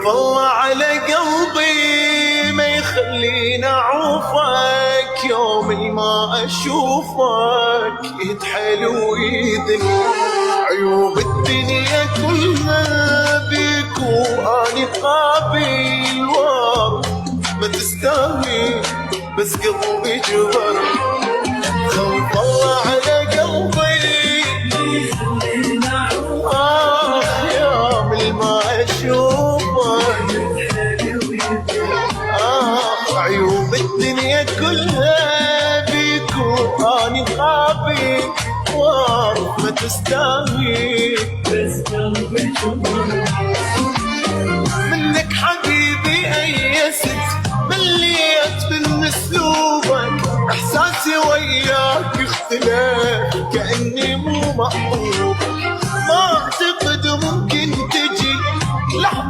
الله على قلبي ما يخليني اعوفك، يوم ما اشوفك يتحل ويذل. عيوب الدنيا كلها بيك واني قابل وارد ما تستاهل بس قلبي جبر. خوف الله على قلبي يوم ما اشوفك. عيوب الدنيا كلها بيك واني قابل وارد ما تستاهل بس قلبي جبر.